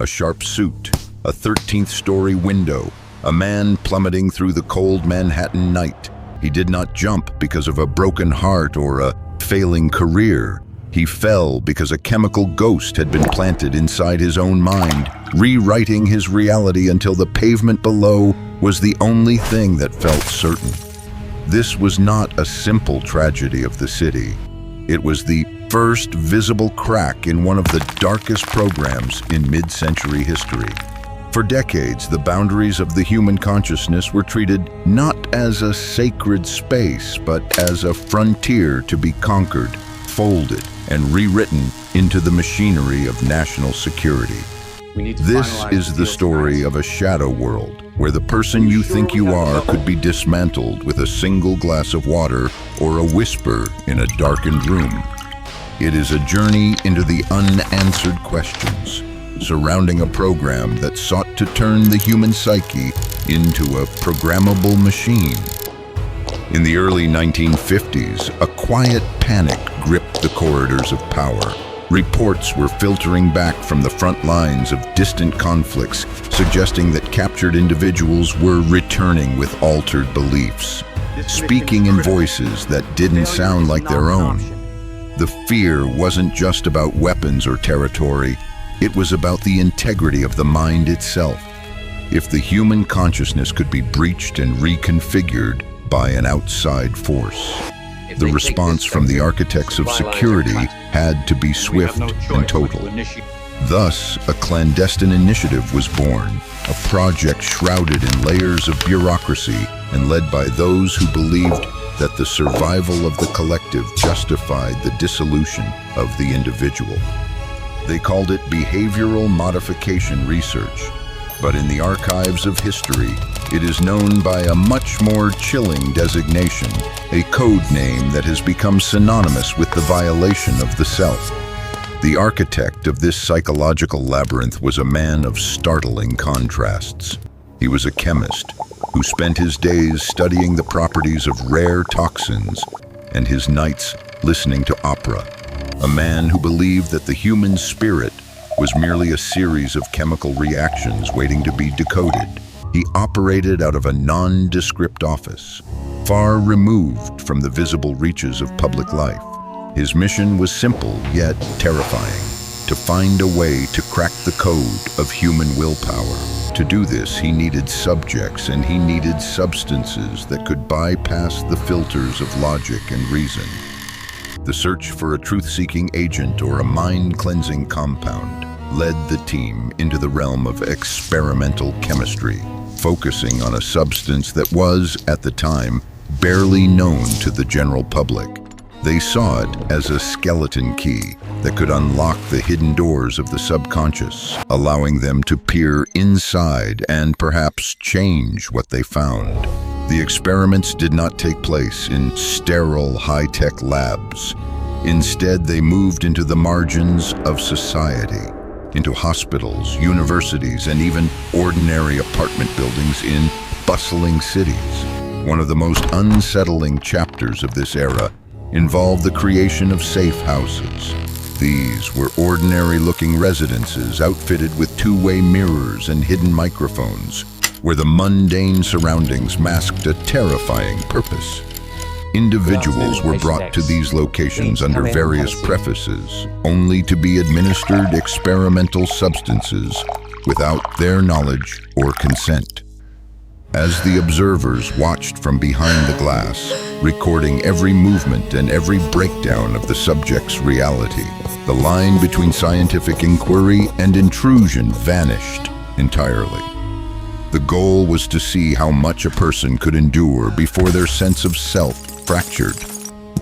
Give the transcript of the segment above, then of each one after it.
A sharp suit, a 13th-story window, a man plummeting through the cold Manhattan night. He did not jump because of a broken heart or a failing career. He fell because a chemical ghost had been planted inside his own mind, rewriting his reality until the pavement below was the only thing that felt certain. This was not a simple tragedy of the city. It was the first visible crack in one of the darkest programs in mid-century history. For decades, the boundaries of the human consciousness were treated not as a sacred space, but as a frontier to be conquered, folded, and rewritten into the machinery of national security. This is the story of a shadow world, where the person you think you are could be dismantled with a single glass of water or a whisper in a darkened room. It is a journey into the unanswered questions surrounding a program that sought to turn the human psyche into a programmable machine. In the early 1950s, a quiet panic gripped the corridors of power. Reports were filtering back from the front lines of distant conflicts, suggesting that captured individuals were returning with altered beliefs, speaking in voices that didn't sound like their own. The fear wasn't just about weapons or territory, it was about the integrity of the mind itself. If the human consciousness could be breached and reconfigured by an outside force, the response from the architects of security had to be swift and total. Thus, a clandestine initiative was born, a project shrouded in layers of bureaucracy and led by those who believed that the survival of the collective justified the dissolution of the individual. They called it behavioral modification research, but in the archives of history, it is known by a much more chilling designation, a code name that has become synonymous with the violation of the self. The architect of this psychological labyrinth was a man of startling contrasts. He was a chemist who spent his days studying the properties of rare toxins and his nights listening to opera. A man who believed that the human spirit was merely a series of chemical reactions waiting to be decoded. He operated out of a nondescript office, far removed from the visible reaches of public life. His mission was simple yet terrifying: to find a way to crack the code of human willpower. To do this, he needed subjects and he needed substances that could bypass the filters of logic and reason. The search for a truth-seeking agent or a mind-cleansing compound led the team into the realm of experimental chemistry, focusing on a substance that was, at the time, barely known to the general public. They saw it as a skeleton key that could unlock the hidden doors of the subconscious, allowing them to peer inside and perhaps change what they found. The experiments did not take place in sterile, high-tech labs. Instead, they moved into the margins of society, into hospitals, universities, and even ordinary apartment buildings in bustling cities. One of the most unsettling chapters of this era involved the creation of safe houses. These were ordinary-looking residences outfitted with two-way mirrors and hidden microphones, where the mundane surroundings masked a terrifying purpose. Individuals were brought to these locations under various prefaces, only to be administered experimental substances without their knowledge or consent. As the observers watched from behind the glass, recording every movement and every breakdown of the subject's reality, the line between scientific inquiry and intrusion vanished entirely. The goal was to see how much a person could endure before their sense of self fractured,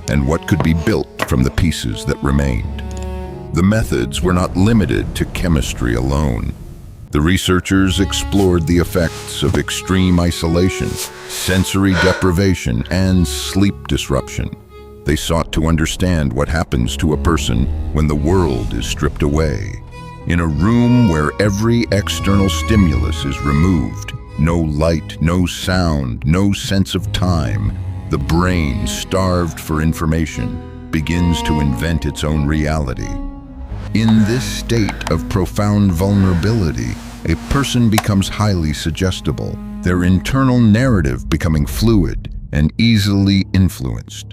and what could be built from the pieces that remained. The methods were not limited to chemistry alone. The researchers explored the effects of extreme isolation, sensory deprivation, and sleep disruption. They sought to understand what happens to a person when the world is stripped away. In a room where every external stimulus is removed, no light, no sound, no sense of time, the brain, starved for information, begins to invent its own reality. In this state of profound vulnerability, a person becomes highly suggestible, their internal narrative becoming fluid and easily influenced.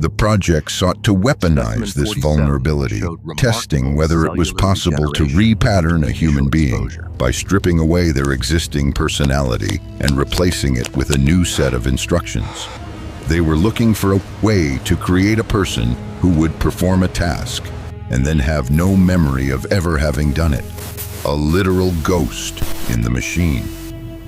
The project sought to weaponize this vulnerability, testing whether it was possible to repattern a human being by stripping away their existing personality and replacing it with a new set of instructions. They were looking for a way to create a person who would perform a task and then have no memory of ever having done it. A literal ghost in the machine.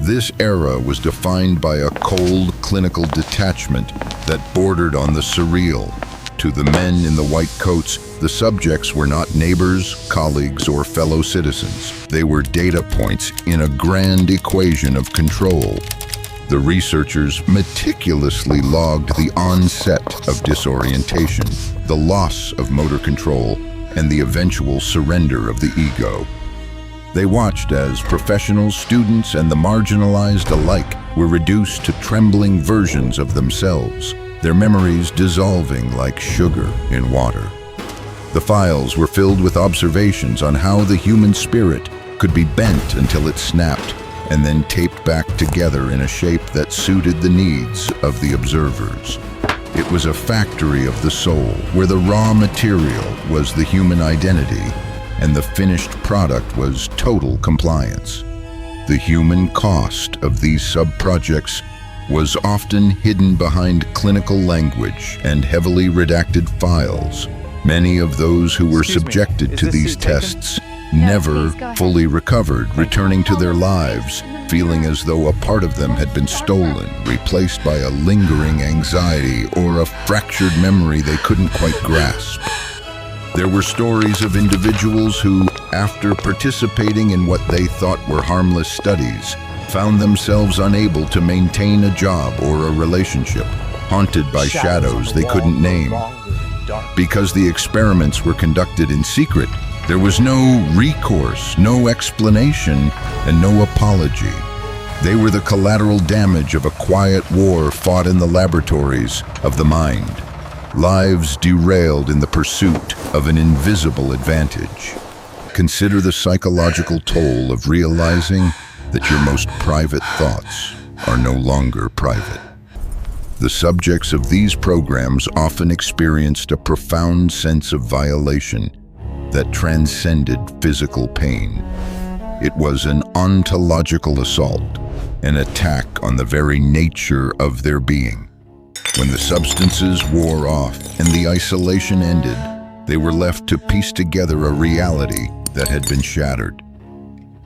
This era was defined by a cold, clinical detachment that bordered on the surreal. To the men in the white coats, the subjects were not neighbors, colleagues, or fellow citizens. They were data points in a grand equation of control. The researchers meticulously logged the onset of disorientation, the loss of motor control, and the eventual surrender of the ego. They watched as professionals, students, and the marginalized alike were reduced to trembling versions of themselves, their memories dissolving like sugar in water. The files were filled with observations on how the human spirit could be bent until it snapped and then taped back together in a shape that suited the needs of the observers. It was a factory of the soul, where the raw material was the human identity and the finished product was total compliance. The human cost of these sub-projects was often hidden behind clinical language and heavily redacted files. Many of those who were subjected to these tests never fully recovered, returning to their lives, feeling as though a part of them had been stolen, replaced by a lingering anxiety or a fractured memory they couldn't quite grasp. There were stories of individuals who, after participating in what they thought were harmless studies, found themselves unable to maintain a job or a relationship, haunted by shadows they couldn't name. Because the experiments were conducted in secret, there was no recourse, no explanation, and no apology. They were the collateral damage of a quiet war fought in the laboratories of the mind. Lives derailed in the pursuit of an invisible advantage. Consider the psychological toll of realizing that your most private thoughts are no longer private. The subjects of these programs often experienced a profound sense of violation that transcended physical pain. It was an ontological assault, an attack on the very nature of their being. When the substances wore off and the isolation ended, they were left to piece together a reality that had been shattered.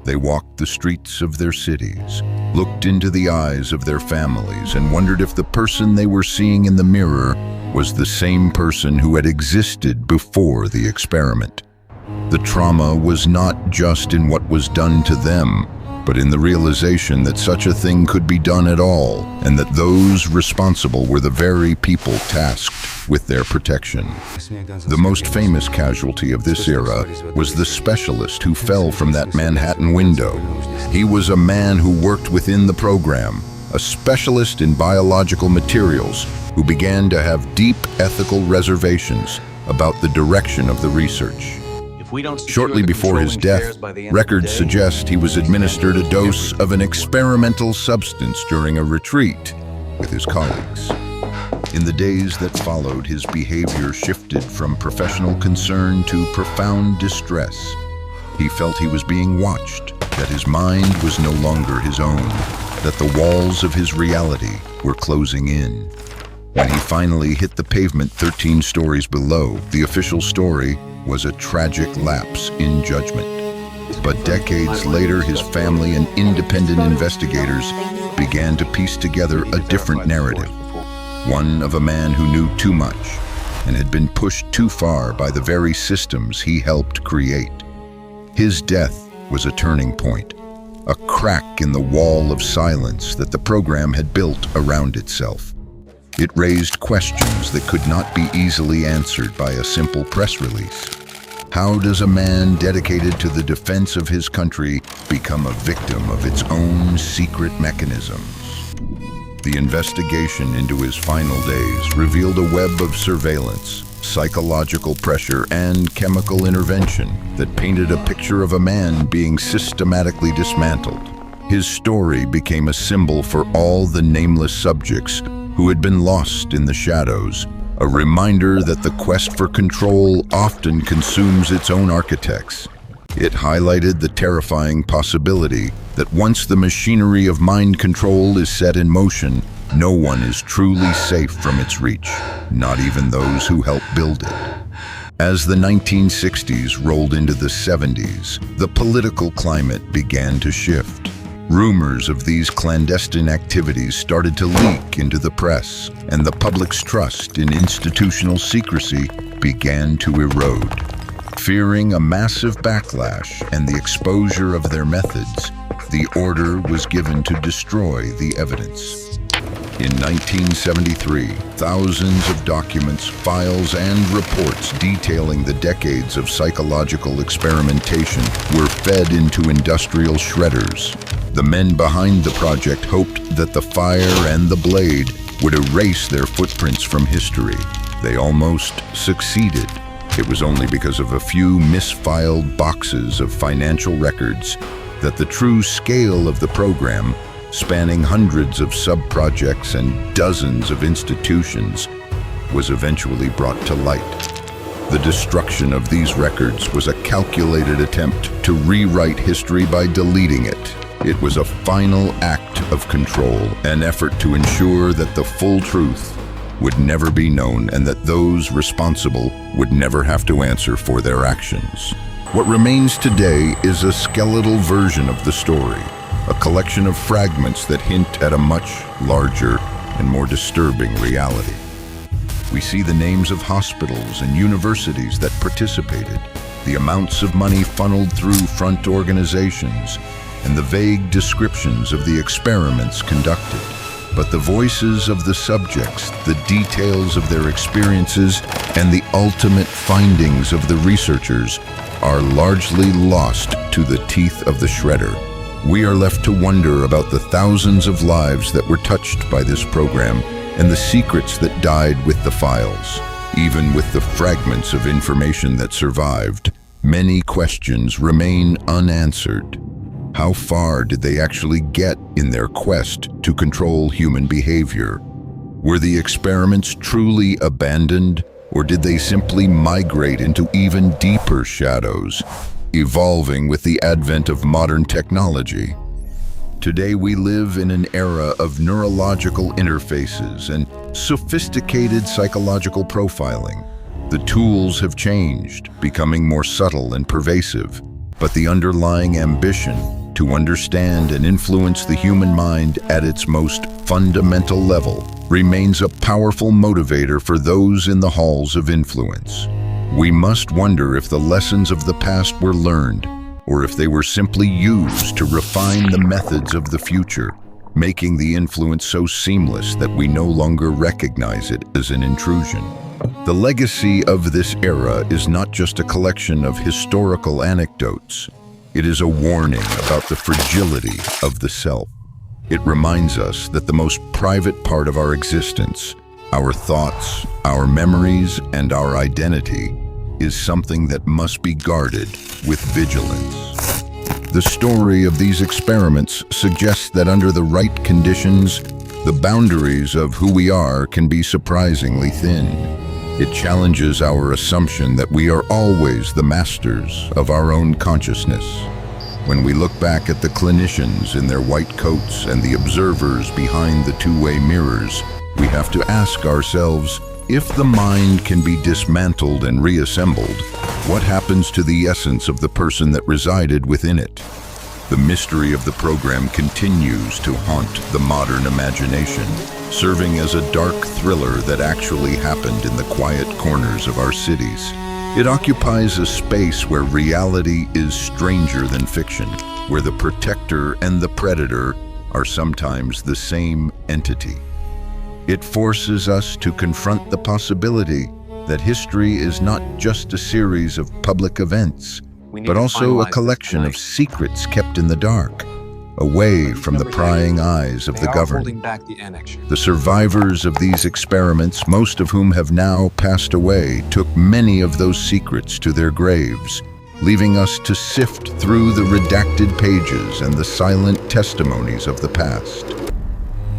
They walked the streets of their cities, looked into the eyes of their families, and wondered if the person they were seeing in the mirror was the same person who had existed before the experiment. The trauma was not just in what was done to them, but in the realization that such a thing could be done at all, and that those responsible were the very people tasked with their protection. The most famous casualty of this era was the specialist who fell from that Manhattan window. He was a man who worked within the program, a specialist in biological materials who began to have deep ethical reservations about the direction of the research. Shortly before his death, records suggest he was administered a dose of an experimental substance during a retreat with his colleagues. In the days that followed, his behavior shifted from professional concern to profound distress. He felt he was being watched, that his mind was no longer his own, that the walls of his reality were closing in. When he finally hit the pavement 13 stories below, the official story was a tragic lapse in judgment. But decades later, his family and independent investigators began to piece together a different narrative, one of a man who knew too much and had been pushed too far by the very systems he helped create. His death was a turning point, a crack in the wall of silence that the program had built around itself. It raised questions that could not be easily answered by a simple press release. How does a man dedicated to the defense of his country become a victim of its own secret mechanisms? The investigation into his final days revealed a web of surveillance, psychological pressure, and chemical intervention that painted a picture of a man being systematically dismantled. His story became a symbol for all the nameless subjects who had been lost in the shadows, a reminder that the quest for control often consumes its own architects. It highlighted the terrifying possibility that once the machinery of mind control is set in motion, no one is truly safe from its reach, not even those who helped build it. As the 1960s rolled into the 70s, the political climate began to shift. Rumors of these clandestine activities started to leak into the press, and the public's trust in institutional secrecy began to erode. Fearing a massive backlash and the exposure of their methods, the order was given to destroy the evidence. In 1973, thousands of documents, files, and reports detailing the decades of psychological experimentation were fed into industrial shredders. The men behind the project hoped that the fire and the blade would erase their footprints from history. They almost succeeded. It was only because of a few misfiled boxes of financial records that the true scale of the program, spanning hundreds of sub-projects and dozens of institutions, was eventually brought to light. The destruction of these records was a calculated attempt to rewrite history by deleting it. It was a final act of control, an effort to ensure that the full truth would never be known and that those responsible would never have to answer for their actions. What remains today is a skeletal version of the story, a collection of fragments that hint at a much larger and more disturbing reality. We see the names of hospitals and universities that participated, the amounts of money funneled through front organizations, and the vague descriptions of the experiments conducted. But the voices of the subjects, the details of their experiences, and the ultimate findings of the researchers are largely lost to the teeth of the shredder. We are left to wonder about the thousands of lives that were touched by this program and the secrets that died with the files. Even with the fragments of information that survived, many questions remain unanswered. How far did they actually get in their quest to control human behavior? Were the experiments truly abandoned, or did they simply migrate into even deeper shadows, evolving with the advent of modern technology? Today we live in an era of neurological interfaces and sophisticated psychological profiling. The tools have changed, becoming more subtle and pervasive, but the underlying ambition to understand and influence the human mind at its most fundamental level remains a powerful motivator for those in the halls of influence. We must wonder if the lessons of the past were learned, or if they were simply used to refine the methods of the future, making the influence so seamless that we no longer recognize it as an intrusion. The legacy of this era is not just a collection of historical anecdotes. It is a warning about the fragility of the self. It reminds us that the most private part of our existence, our thoughts, our memories, and our identity, is something that must be guarded with vigilance. The story of these experiments suggests that under the right conditions, the boundaries of who we are can be surprisingly thin. It challenges our assumption that we are always the masters of our own consciousness. When we look back at the clinicians in their white coats and the observers behind the two-way mirrors, we have to ask ourselves, if the mind can be dismantled and reassembled, what happens to the essence of the person that resided within it? The mystery of the program continues to haunt the modern imagination, serving as a dark thriller that actually happened in the quiet corners of our cities. It occupies a space where reality is stranger than fiction, where the protector and the predator are sometimes the same entity. It forces us to confront the possibility that history is not just a series of public events, but also a collection of secrets kept in the dark. away from the prying eyes of the governed. The survivors of these experiments, most of whom have now passed away, took many of those secrets to their graves, leaving us to sift through the redacted pages and the silent testimonies of the past.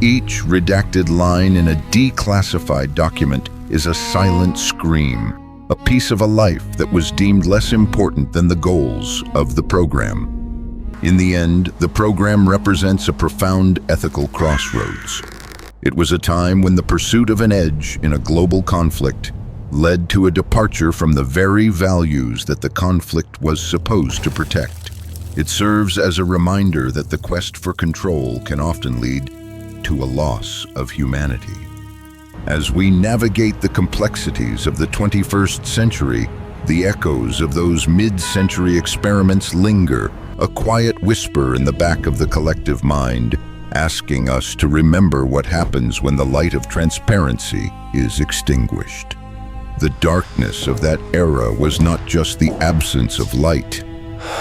Each redacted line in a declassified document is a silent scream, a piece of a life that was deemed less important than the goals of the program. In the end, the program represents a profound ethical crossroads. It was a time when the pursuit of an edge in a global conflict led to a departure from the very values that the conflict was supposed to protect. It serves as a reminder that the quest for control can often lead to a loss of humanity. As we navigate the complexities of the 21st century, the echoes of those mid-century experiments linger, a quiet whisper in the back of the collective mind, asking us to remember what happens when the light of transparency is extinguished. The darkness of that era was not just the absence of light,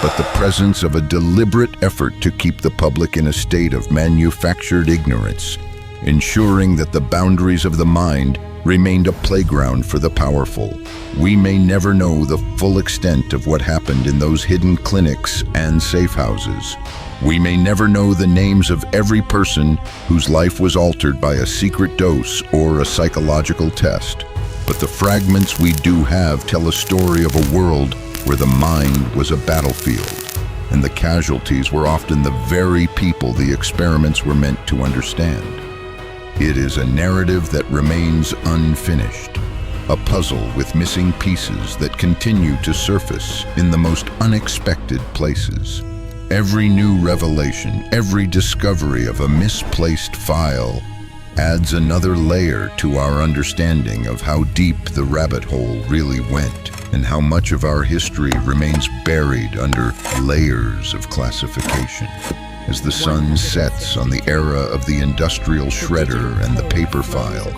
but the presence of a deliberate effort to keep the public in a state of manufactured ignorance, ensuring that the boundaries of the mind remained a playground for the powerful. We may never know the full extent of what happened in those hidden clinics and safe houses. We may never know the names of every person whose life was altered by a secret dose or a psychological test. But the fragments we do have tell a story of a world where the mind was a battlefield, and the casualties were often the very people the experiments were meant to understand. It is a narrative that remains unfinished, a puzzle with missing pieces that continue to surface in the most unexpected places. Every new revelation, every discovery of a misplaced file adds another layer to our understanding of how deep the rabbit hole really went, and how much of our history remains buried under layers of classification. As the sun sets on the era of the industrial shredder and the paper file,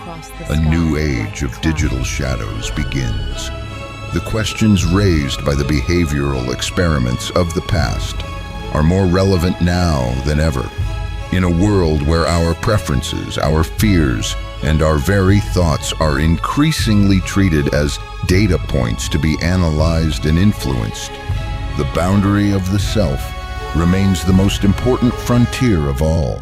a new age of digital shadows begins. The questions raised by the behavioral experiments of the past are more relevant now than ever. In a world where our preferences, our fears, and our very thoughts are increasingly treated as data points to be analyzed and influenced, the boundary of the self remains the most important frontier of all.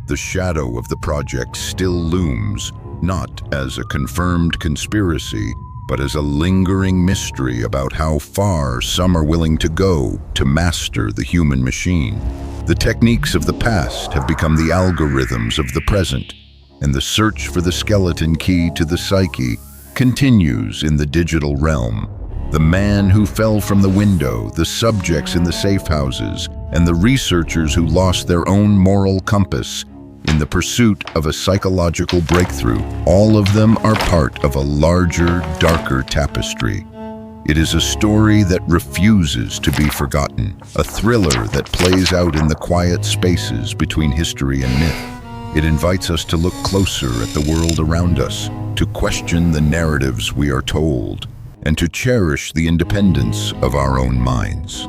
The shadow of the project still looms, not as a confirmed conspiracy, but as a lingering mystery about how far some are willing to go to master the human machine. The techniques of the past have become the algorithms of the present, and the search for the skeleton key to the psyche continues in the digital realm. The man who fell from the window, the subjects in the safe houses, and the researchers who lost their own moral compass in the pursuit of a psychological breakthrough, all of them are part of a larger, darker tapestry. It is a story that refuses to be forgotten, a thriller that plays out in the quiet spaces between history and myth. It invites us to look closer at the world around us, to question the narratives we are told, and to cherish the independence of our own minds.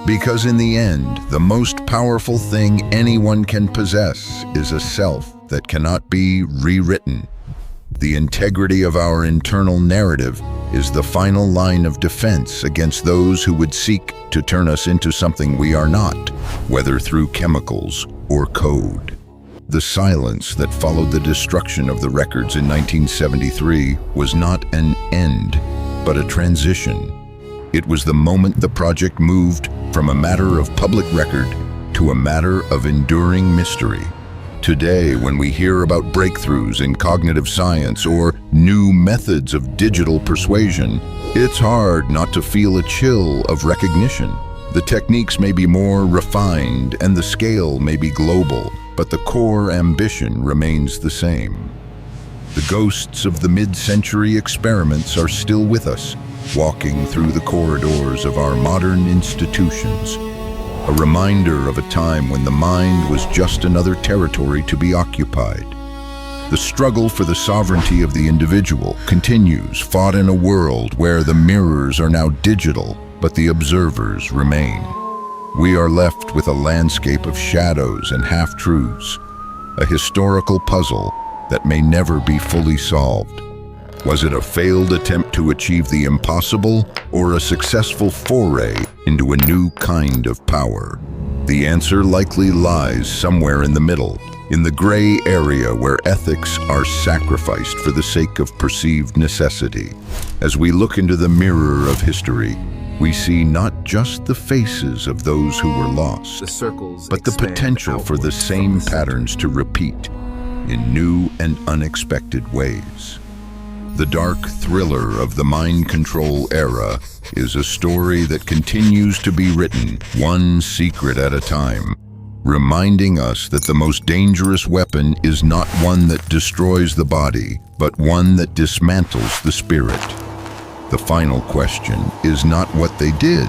Because in the end, the most powerful thing anyone can possess is a self that cannot be rewritten. The integrity of our internal narrative is the final line of defense against those who would seek to turn us into something we are not, whether through chemicals or code. The silence that followed the destruction of the records in 1973 was not an end, but a transition. It was the moment the project moved from a matter of public record to a matter of enduring mystery. Today, when we hear about breakthroughs in cognitive science or new methods of digital persuasion, it's hard not to feel a chill of recognition. The techniques may be more refined and the scale may be global, but the core ambition remains the same. The ghosts of the mid-century experiments are still with us, walking through the corridors of our modern institutions. A reminder of a time when the mind was just another territory to be occupied. The struggle for the sovereignty of the individual continues, fought in a world where the mirrors are now digital, but the observers remain. We are left with a landscape of shadows and half-truths, a historical puzzle that may never be fully solved. Was it a failed attempt to achieve the impossible, or a successful foray into a new kind of power? The answer likely lies somewhere in the middle, in the gray area where ethics are sacrificed for the sake of perceived necessity. As we look into the mirror of history, we see not just the faces of those who were lost, but the potential for the same patterns to repeat in new and unexpected ways. The dark thriller of the mind control era is a story that continues to be written, one secret at a time, reminding us that the most dangerous weapon is not one that destroys the body, but one that dismantles the spirit. The final question is not what they did,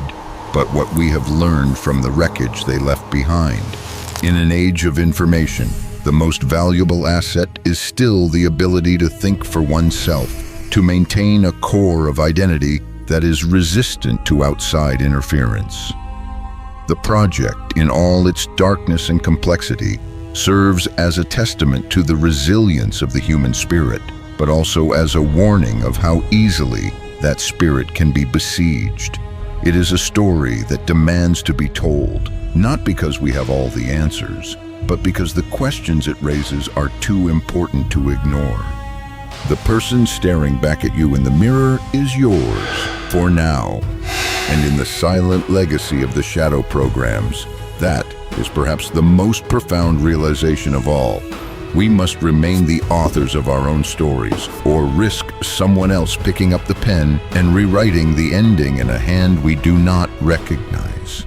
but what we have learned from the wreckage they left behind. In an age of information, the most valuable asset is still the ability to think for oneself, to maintain a core of identity that is resistant to outside interference. The project, in all its darkness and complexity, serves as a testament to the resilience of the human spirit, but also as a warning of how easily that spirit can be besieged. It is a story that demands to be told, not because we have all the answers, but because the questions it raises are too important to ignore. The person staring back at you in the mirror is yours, for now. And in the silent legacy of the shadow programs, that is perhaps the most profound realization of all. We must remain the authors of our own stories, or risk someone else picking up the pen and rewriting the ending in a hand we do not recognize.